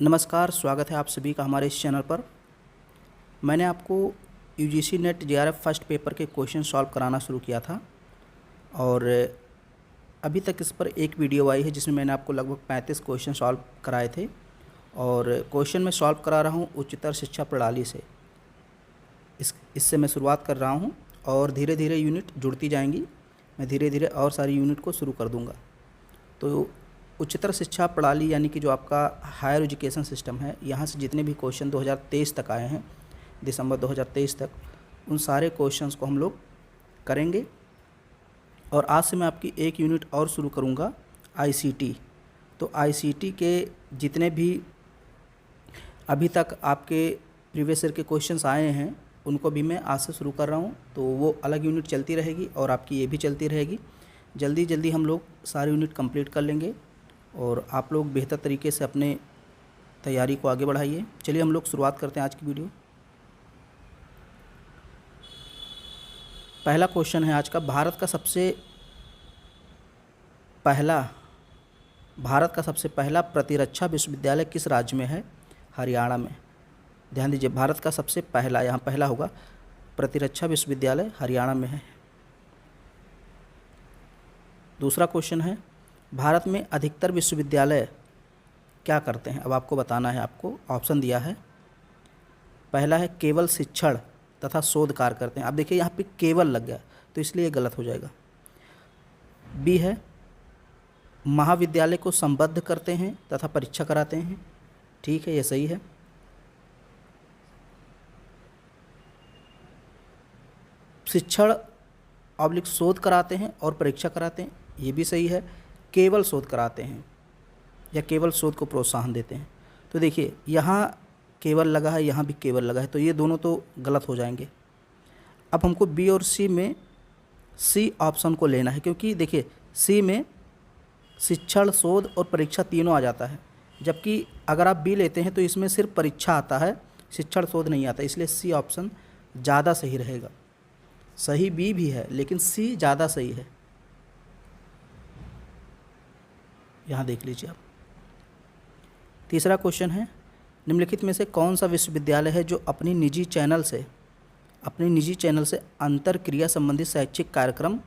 नमस्कार, स्वागत है आप सभी का हमारे इस चैनल पर। मैंने आपको UGC net JRF first paper के क्वेश्चन सॉल्व कराना शुरू किया था और अभी तक इस पर एक वीडियो आई है जिसमें मैंने आपको लगभग 35 क्वेश्चन सॉल्व कराए थे और क्वेश्चन मैं सॉल्व करा रहा हूँ उच्चतर शिक्षा प्रणाली से। इससे मैं शुरुआत कर रहा हूँ और धीरे धीरे यूनिट जुड़ती जाएंगी। मैं धीरे धीरे और सारी यूनिट को शुरू कर दूँगा। तो उच्चतर शिक्षा प्रणाली यानी कि जो आपका हायर एजुकेशन सिस्टम है, यहाँ से जितने भी क्वेश्चन 2023 तक आए हैं, दिसंबर 2023 तक, उन सारे क्वेश्चंस को हम लोग करेंगे। और आज से मैं आपकी एक यूनिट और शुरू करूँगा, आईसीटी। तो आईसीटी के जितने भी अभी तक आपके प्रीवियस ईयर के क्वेश्चंस आए हैं उनको भी मैं आज से शुरू कर रहा हूँ। तो वो अलग यूनिट चलती रहेगी और आपकी ये भी चलती रहेगी। जल्दी जल्दी हम लोग सारी यूनिट कंप्लीट कर लेंगे और आप लोग बेहतर तरीके से अपने तैयारी को आगे बढ़ाइए। चलिए हम लोग शुरुआत करते हैं आज की वीडियो। पहला क्वेश्चन है आज का, भारत का सबसे पहला प्रतिरक्षा विश्वविद्यालय किस राज्य में है? हरियाणा में। ध्यान दीजिए, भारत का सबसे पहला, यहाँ पहला होगा, प्रतिरक्षा विश्वविद्यालय हरियाणा में है। दूसरा क्वेश्चन है, भारत में अधिकतर विश्वविद्यालय क्या करते हैं? अब आपको बताना है। आपको ऑप्शन दिया है। पहला है केवल शिक्षण तथा शोध कार्य करते हैं। अब देखिए यहाँ पे केवल लग गया तो इसलिए गलत हो जाएगा। बी है महाविद्यालय को संबद्ध करते हैं तथा परीक्षा कराते हैं। ठीक है, ये सही है। शिक्षण ऑब्लिक शोध कराते हैं और परीक्षा कराते हैं, ये भी सही है। केवल शोध कराते हैं या केवल शोध को प्रोत्साहन देते हैं। तो देखिए यहाँ केवल लगा है, यहाँ भी केवल लगा है, तो ये दोनों तो गलत हो जाएंगे। अब हमको बी और सी में सी ऑप्शन को लेना है, क्योंकि देखिए सी में शिक्षण, शोध और परीक्षा तीनों आ जाता है, जबकि अगर आप बी लेते हैं तो इसमें सिर्फ परीक्षा आता है, शिक्षण शोध नहीं आता। इसलिए सी ऑप्शन ज़्यादा सही रहेगा। सही बी भी है लेकिन सी ज़्यादा सही है। यहाँ देख लीजिए आप। तीसरा क्वेश्चन है, निम्नलिखित में से कौन सा विश्वविद्यालय है जो अपनी निजी चैनल से अंतर क्रिया संबंधी शैक्षिक कार्यक्रम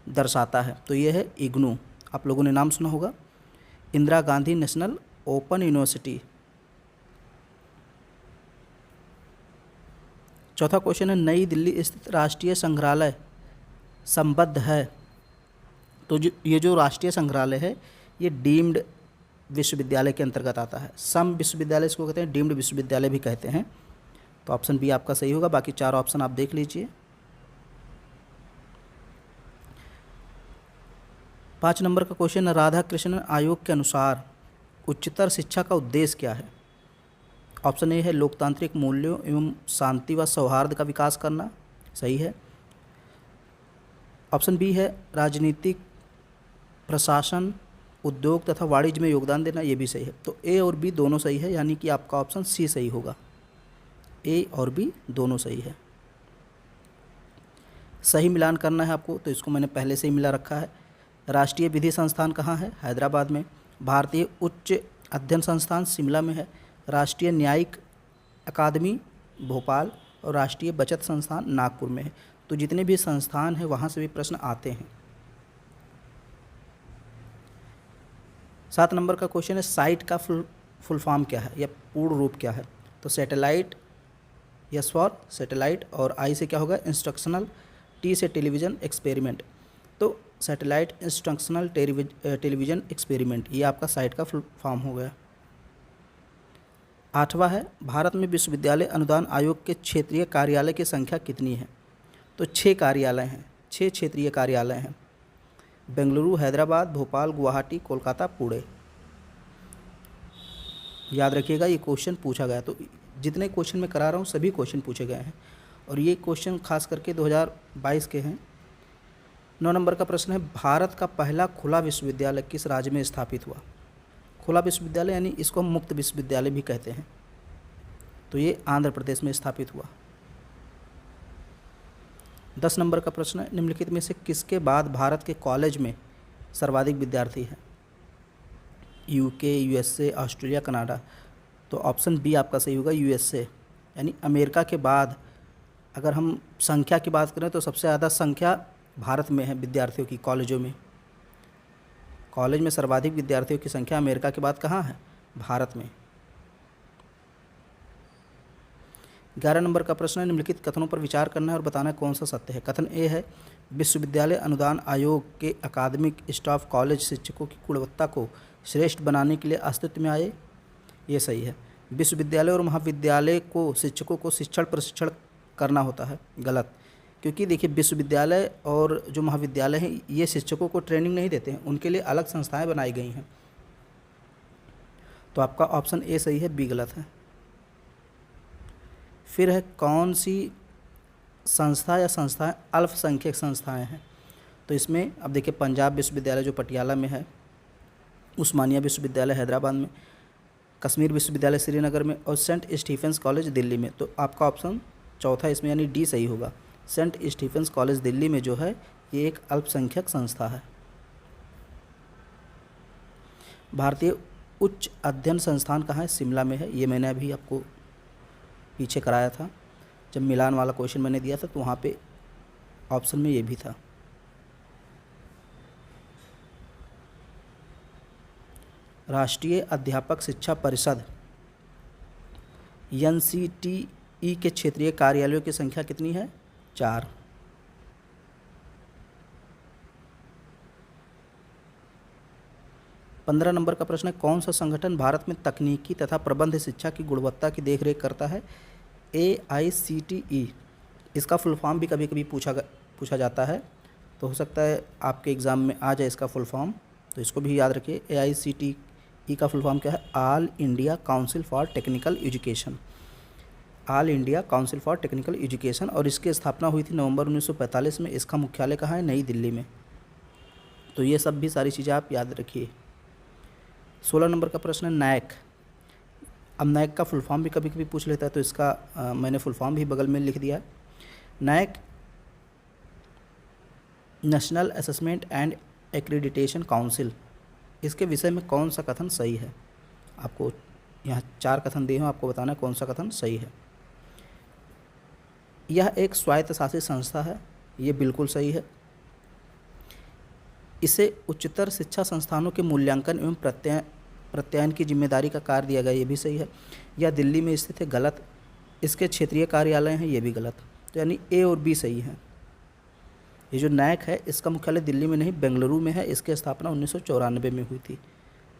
दर्शाता है? तो ये है इग्नू। आप लोगों ने नाम सुना होगा, Indira Gandhi national open university. चौथा क्वेश्चन है, नई दिल्ली स्थित राष्ट्रीय संग्रहालय संबद्ध है? तो ये जो राष्ट्रीय संग्रहालय है ये डीम्ड विश्वविद्यालय के अंतर्गत आता है। सम विश्वविद्यालय इसको कहते हैं, डीम्ड विश्वविद्यालय भी कहते हैं। तो ऑप्शन बी आपका सही होगा। बाकी चार ऑप्शन आप देख लीजिए। 5 नंबर का क्वेश्चन, राधा कृष्णन आयोग के अनुसार उच्चतर शिक्षा का उद्देश्य क्या है? ऑप्शन ए है लोकतांत्रिक मूल्यों एवं शांति व सौहार्द का विकास करना, सही है। ऑप्शन बी है राजनीतिक, प्रशासन, उद्योग तथा वाणिज्य में योगदान देना, ये भी सही है। तो ए और बी दोनों सही है, यानी कि आपका ऑप्शन सी सही होगा। ए और बी दोनों सही है। सही मिलान करना है आपको, तो इसको मैंने पहले से ही मिला रखा है। राष्ट्रीय विधि संस्थान कहाँ है? हैदराबाद में। भारतीय उच्च अध्ययन संस्थान शिमला में है। राष्ट्रीय न्यायिक अकादमी भोपाल और राष्ट्रीय बचत संस्थान नागपुर में है। तो जितने भी संस्थान हैं वहाँ से भी प्रश्न आते हैं। 7 नंबर का क्वेश्चन है, साइट का फुल फॉर्म क्या है या पूर्ण रूप क्या है? तो सैटेलाइट, यस फॉर सैटेलाइट, और आई से क्या होगा? इंस्ट्रक्शनल, टी से टेलीविज़न एक्सपेरिमेंट। तो सैटेलाइट इंस्ट्रक्शनल टेलीविज़न एक्सपेरिमेंट, ये आपका साइट का फुल फॉर्म हो गया। 8वां है, भारत में विश्वविद्यालय अनुदान आयोग के क्षेत्रीय कार्यालय की संख्या कितनी है? तो 6 कार्यालय हैं, 6 क्षेत्रीय कार्यालय हैं। बेंगलुरु, हैदराबाद, भोपाल, गुवाहाटी, कोलकाता, पुणे। याद रखिएगा ये क्वेश्चन पूछा गया। तो जितने क्वेश्चन मैं करा रहा हूँ सभी क्वेश्चन पूछे गए हैं और ये क्वेश्चन खास करके 2022 के हैं। 9 नंबर का प्रश्न है, भारत का पहला खुला विश्वविद्यालय किस राज्य में स्थापित हुआ? खुला विश्वविद्यालय यानी इसको हम मुक्त विश्वविद्यालय भी कहते हैं। तो ये आंध्र प्रदेश में स्थापित हुआ। 10 नंबर का प्रश्न है, निम्नलिखित में से किसके बाद भारत के कॉलेज में सर्वाधिक विद्यार्थी हैं? UK, USA, Australia, Canada. तो ऑप्शन बी आपका सही होगा, यूएसए। यानी अमेरिका के बाद अगर हम संख्या की बात करें तो सबसे ज़्यादा संख्या भारत में है विद्यार्थियों की कॉलेजों में। कॉलेज में सर्वाधिक विद्यार्थियों की संख्या अमेरिका के बाद कहाँ है? भारत में। 11 नंबर का प्रश्न है, निम्नलिखित कथनों पर विचार करना है और बताना है कौन सा सत्य है। कथन ए है, विश्वविद्यालय अनुदान आयोग के अकादमिक स्टाफ कॉलेज शिक्षकों की गुणवत्ता को श्रेष्ठ बनाने के लिए अस्तित्व में आए। ये सही है। विश्वविद्यालय और महाविद्यालय को शिक्षकों को शिक्षण प्रशिक्षण करना होता है। गलत, क्योंकि देखिए विश्वविद्यालय और जो महाविद्यालय हैं ये शिक्षकों को ट्रेनिंग नहीं देते हैं, उनके लिए अलग संस्थाएं बनाई गई हैं। तो आपका ऑप्शन ए सही है, बी गलत है। फिर है, कौन सी संस्था या संस्थाएं अल्पसंख्यक संस्थाएं हैं? तो इसमें अब देखिए पंजाब विश्वविद्यालय जो पटियाला में है, उस्मानिया विश्वविद्यालय हैदराबाद में, कश्मीर विश्वविद्यालय श्रीनगर में और सेंट स्टीफेंस कॉलेज दिल्ली में। तो आपका ऑप्शन चौथा इसमें यानी डी सही होगा। सेंट स्टीफेंस कॉलेज दिल्ली में जो है ये एक अल्पसंख्यक संस्था है। भारतीय उच्च अध्ययन संस्थान कहाँ है? शिमला में है। ये मैंने अभी आपको पीछे कराया था, जब मिलान वाला क्वेश्चन मैंने दिया था तो वहाँ पे ऑप्शन में ये भी था। राष्ट्रीय अध्यापक शिक्षा परिषद NCTE के क्षेत्रीय कार्यालयों की संख्या कितनी है? 4। पंद्रह नंबर का प्रश्न है, कौन सा संगठन भारत में तकनीकी तथा प्रबंध शिक्षा की गुणवत्ता की देखरेख करता है? AICTE। इसका फुल फॉर्म भी कभी कभी पूछा जाता है, तो हो सकता है आपके एग्ज़ाम में आ जाए इसका फुल फॉर्म, तो इसको भी याद रखिए। AICTE का फुल फॉर्म क्या है? All India council for technical education. All India council for technical education, और इसकी स्थापना हुई थी नवंबर 1945 में। इसका मुख्यालय कहाँ है? नई दिल्ली में। तो ये सब भी सारी चीज़ें आप याद रखिए। 16 नंबर का प्रश्न है, नैक। अब नैक का फुल फॉर्म भी कभी कभी पूछ लेता है, तो इसका मैंने फुल फॉर्म भी बगल में लिख दिया है। NAAC National Assessment and Accreditation Council. इसके विषय में कौन सा कथन सही है? आपको यहाँ 4 कथन दिए हैं, आपको बताना है कौन सा कथन सही है। यह एक स्वायत्तशासित संस्था है। ये बिल्कुल सही है। इसे उच्चतर शिक्षा संस्थानों के मूल्यांकन एवं प्रत्यायन की जिम्मेदारी का कार्य दिया गया। ये भी सही है। यह दिल्ली में स्थित है। गलत। इसके क्षेत्रीय कार्यालय हैं। ये भी गलत। तो यानी ए और बी सही है। ये जो नैक है इसका मुख्यालय दिल्ली में नहीं बेंगलुरु में है। इसकी स्थापना 1994 में हुई थी,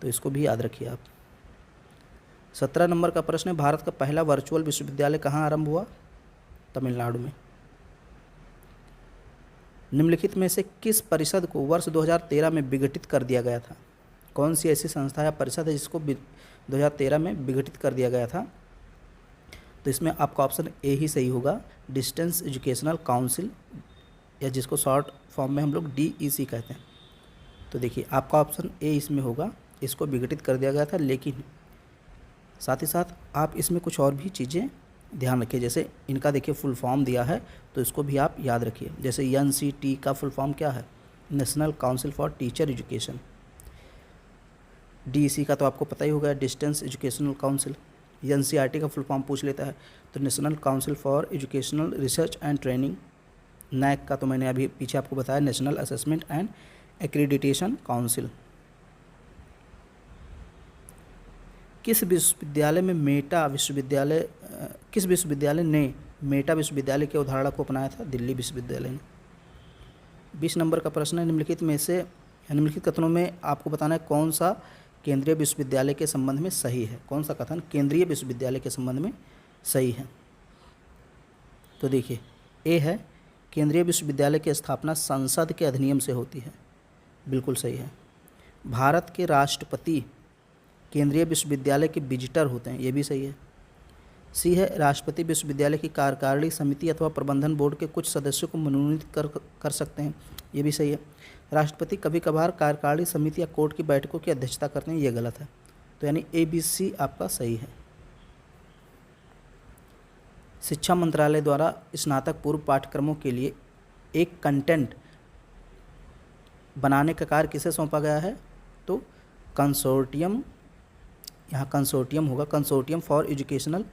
तो इसको भी याद रखिए आप। 17 नंबर का प्रश्न है, भारत का पहला वर्चुअल विश्वविद्यालय कहाँ आरंभ हुआ? तमिलनाडु में। निम्नलिखित में से किस परिषद को वर्ष 2013 में विघटित कर दिया गया था? कौन सी ऐसी संस्था या परिषद है जिसको 2013 में विघटित कर दिया गया था? तो इसमें आपका ऑप्शन ए ही सही होगा, डिस्टेंस एजुकेशनल काउंसिल, या जिसको शॉर्ट फॉर्म में हम लोग DEC कहते हैं। तो देखिए आपका ऑप्शन ए इसमें होगा, इसको विघटित कर दिया गया था। लेकिन साथ ही साथ आप इसमें कुछ और भी चीज़ें ध्यान रखिए, जैसे इनका देखिए फुल फॉर्म दिया है तो इसको भी आप याद रखिए। जैसे NCT का फुल फॉर्म क्या है? National Council for Teacher Education. DEC का तो आपको पता ही होगा, डिस्टेंस एजुकेशनल काउंसिल। NCERT का फुल फॉर्म पूछ लेता है तो National Council for Educational Research and Training. NAAC का तो मैंने अभी पीछे आपको बताया, National Assessment and Accreditation Council. किस विश्वविद्यालय ने मेटा विश्वविद्यालय की अवधारणा को अपनाया था? दिल्ली विश्वविद्यालय ने। 20 नंबर का प्रश्न है, निम्नलिखित कथनों में आपको बताना है कौन सा केंद्रीय विश्वविद्यालय के संबंध में सही है। कौन सा कथन केंद्रीय विश्वविद्यालय के संबंध में सही है? तो देखिए ए है, केंद्रीय विश्वविद्यालय की स्थापना संसद के अधिनियम से होती है। बिल्कुल सही है। भारत के राष्ट्रपति केंद्रीय विश्वविद्यालय के विजिटर होते हैं। ये भी सही है। सी है, राष्ट्रपति विश्वविद्यालय की कार्यकारिणी समिति अथवा प्रबंधन बोर्ड के कुछ सदस्यों को मनोनीत कर सकते हैं। ये भी सही है। राष्ट्रपति कभी कभार कार्यकारिणी समिति या कोर्ट की बैठकों की अध्यक्षता करते हैं। ये गलत है। तो यानी ABC आपका सही है। शिक्षा मंत्रालय द्वारा स्नातक पूर्व पाठ्यक्रमों के लिए एक कंटेंट बनाने का कार्य किसे सौंपा गया है? तो कंसोर्टियम यहाँ कंसोर्टियम होगा, consortium for educational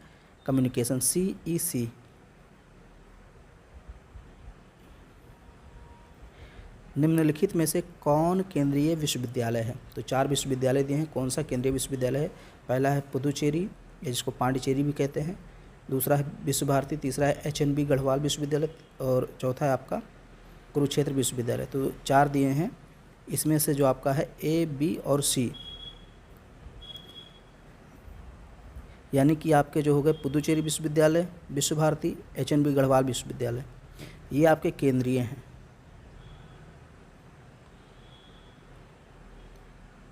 communication, CEC। निम्नलिखित में से कौन केंद्रीय विश्वविद्यालय है? तो 4 विश्वविद्यालय दिए हैं, कौन सा केंद्रीय विश्वविद्यालय है? पहला है पुदुचेरी, या जिसको पांडिचेरी भी कहते हैं, दूसरा है विश्व भारती, तीसरा है HNB गढ़वाल विश्वविद्यालय, और चौथा है आपका कुरुक्षेत्र विश्वविद्यालय। तो 4 दिए हैं, इसमें से जो आपका है A, B और C, यानी कि आपके जो हो गए पुदुचेरी विश्वविद्यालय, विश्व भारती, HNB गढ़वाल विश्वविद्यालय, ये आपके केंद्रीय हैं।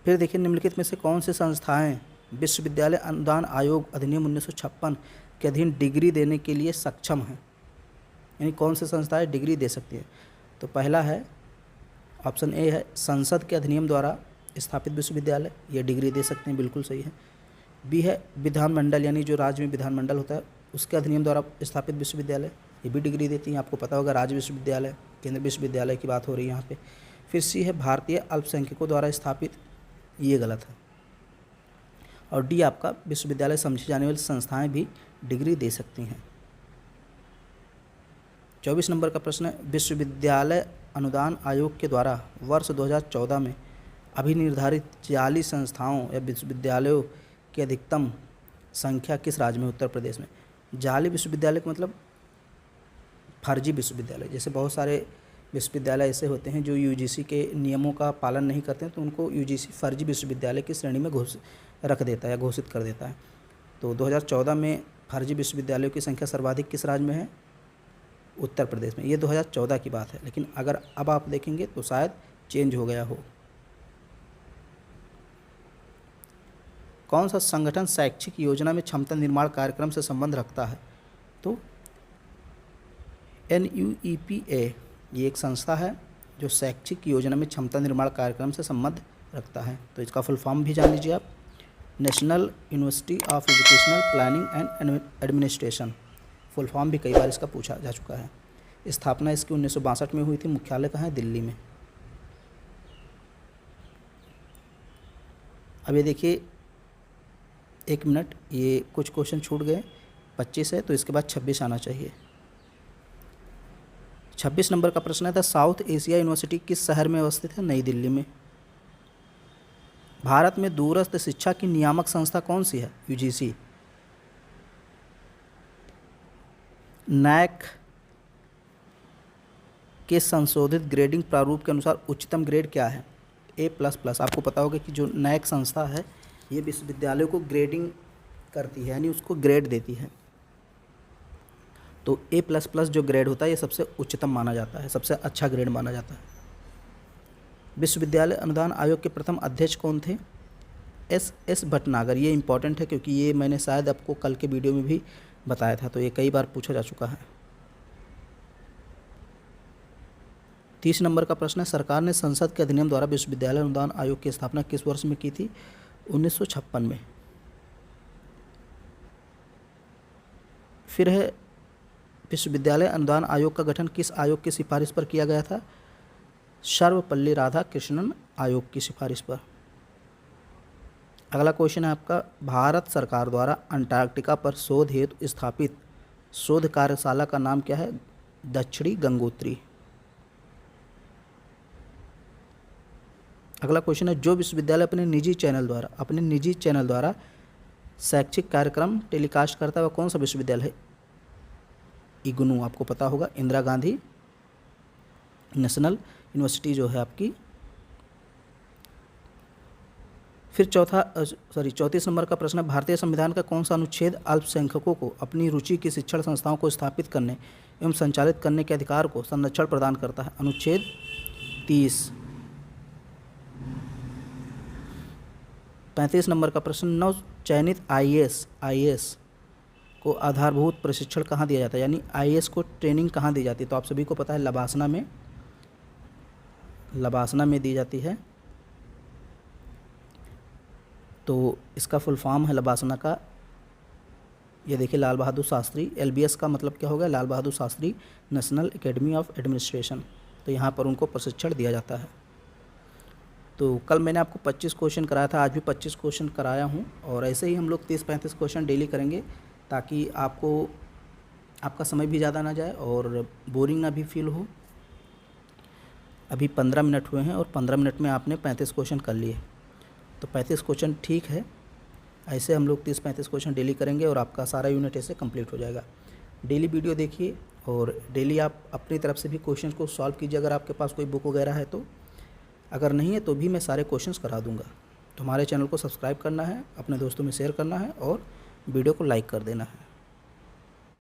फिर देखिए निम्नलिखित में से कौन सी संस्थाएं विश्वविद्यालय अनुदान आयोग अधिनियम 1956 के अधीन डिग्री देने के लिए सक्षम हैं, यानी कौन सी संस्थाएं डिग्री दे सकती हैं? तो पहला है ऑप्शन ए है संसद के अधिनियम द्वारा स्थापित विश्वविद्यालय, ये डिग्री दे सकते हैं, बिल्कुल सही है। बी है विधानमंडल, यानी जो राज्य में विधानमंडल होता है उसके अधिनियम द्वारा स्थापित विश्वविद्यालय, ये भी डिग्री देती हैं, आपको पता होगा राज्य विश्वविद्यालय, केंद्र विश्वविद्यालय की बात हो रही है यहाँ पे। फिर सी है भारतीय अल्पसंख्यकों द्वारा स्थापित, ये गलत है। और डी आपका विश्वविद्यालय समझी जाने वाली संस्थाएं भी डिग्री दे सकती हैं। 24 नंबर का प्रश्न है, विश्वविद्यालय अनुदान आयोग के द्वारा वर्ष 2014 में अभिनिर्धारित जाली संस्थाओं या विश्वविद्यालयों की अधिकतम संख्या किस राज्य में? उत्तर प्रदेश में। जाली विश्वविद्यालय का मतलब फर्जी विश्वविद्यालय, जैसे बहुत सारे विश्वविद्यालय ऐसे होते हैं जो UGC के नियमों का पालन नहीं करते हैं, तो उनको UGC फर्जी विश्वविद्यालय की श्रेणी में रख देता है या घोषित कर देता है। तो 2014 में फर्जी विश्वविद्यालयों की संख्या सर्वाधिक किस राज्य में है? उत्तर प्रदेश में। ये 2014 की बात है, लेकिन अगर अब आप देखेंगे तो शायद चेंज हो गया हो। कौन सा संगठन शैक्षिक योजना में क्षमता निर्माण कार्यक्रम से संबंध रखता है? तो NUEPA ये एक संस्था है जो शैक्षिक योजना में क्षमता निर्माण कार्यक्रम से संबंध रखता है। तो इसका फुल फॉर्म भी जान लीजिए आप, national university of educational planning and administration. Full form भी कई बार इसका पूछा जा चुका है। स्थापना इसकी 1962 में हुई थी। मुख्यालय कहाँ है? दिल्ली में। अब ये देखिए 1 मिनट, ये कुछ क्वेश्चन छूट गए, 25 है तो इसके बाद 26 आना चाहिए। 26 नंबर का प्रश्न है, द साउथ एशिया यूनिवर्सिटी किस शहर में अवस्थित है? नई दिल्ली में। भारत में दूरस्थ शिक्षा की नियामक संस्था कौन सी है? UGC। NAAC के संशोधित ग्रेडिंग प्रारूप के अनुसार उच्चतम ग्रेड क्या है? A++। आपको पता होगा कि जो NAAC संस्था है ये विश्वविद्यालयों को ग्रेडिंग करती है, यानी उसको ग्रेड देती है। तो A++ जो ग्रेड होता है ये सबसे उच्चतम माना जाता है, सबसे अच्छा ग्रेड माना जाता है। विश्वविद्यालय अनुदान आयोग के प्रथम अध्यक्ष कौन थे? S भटनागर। ये इंपॉर्टेंट है क्योंकि ये मैंने शायद आपको कल के वीडियो में भी बताया था, तो ये कई बार पूछा जा चुका है। 30 नंबर का प्रश्न है, सरकार ने संसद के अधिनियम द्वारा विश्वविद्यालय अनुदान आयोग की स्थापना किस वर्ष में की थी? 1956 में। फिर है विश्वविद्यालय अनुदान आयोग का गठन किस आयोग की सिफारिश पर किया गया था? सर्वपल्ली राधाकृष्णन आयोग की सिफारिश पर। अगला क्वेश्चन है आपका, भारत सरकार द्वारा अंटार्कटिका पर शोध हेतु स्थापित शोध कार्यशाला का नाम क्या है? दक्षिणी गंगोत्री। अगला क्वेश्चन है, जो विश्वविद्यालय अपने निजी चैनल द्वारा शैक्षिक कार्यक्रम टेलीकास्ट करता है वह कौन सा विश्वविद्यालय है? IGNOU। आपको पता होगा, इंदिरा गांधी नेशनल यूनिवर्सिटी जो है आपकी। फिर 34 नंबर का प्रश्न है, भारतीय संविधान का कौन सा अनुच्छेद अल्पसंख्यकों को अपनी रुचि की शिक्षण संस्थाओं को स्थापित करने एवं संचालित करने के अधिकार को संरक्षण प्रदान करता है? अनुच्छेद 30। 35 नंबर का प्रश्न, नव चयनित IAS को आधारभूत प्रशिक्षण कहाँ दिया जाता है, यानी IAS को ट्रेनिंग कहाँ दी जाती है? तो आप सभी को पता है लबासना में दी जाती है। तो इसका फुल फॉर्म है लबासना का, ये देखिए लाल बहादुर शास्त्री। LBS का मतलब क्या होगा? Lal Bahadur Shastri national academy of administration. तो यहाँ पर उनको प्रशिक्षण दिया जाता है। तो कल मैंने आपको 25 क्वेश्चन कराया था, आज भी 25 क्वेश्चन कराया हूँ और ऐसे ही हम लोग 30-35 क्वेश्चन डेली करेंगे ताकि आपका समय भी ज़्यादा ना जाए और बोरिंग ना भी फील हो। अभी 15 मिनट हुए हैं और 15 मिनट में आपने 35 क्वेश्चन कर लिए, तो 35 क्वेश्चन ठीक है। ऐसे हम लोग 30-35 क्वेश्चन डेली करेंगे और आपका सारा यूनिट ऐसे कंप्लीट हो जाएगा। डेली वीडियो देखिए और डेली आप अपनी तरफ से भी क्वेश्चन को सॉल्व कीजिए अगर आपके पास कोई बुक वगैरह है तो। अगर नहीं है तो भी मैं सारे क्वेश्चंस करा दूंगा। तो हमारे चैनल को सब्सक्राइब करना है, अपने दोस्तों में शेयर करना है और वीडियो को लाइक कर देना है।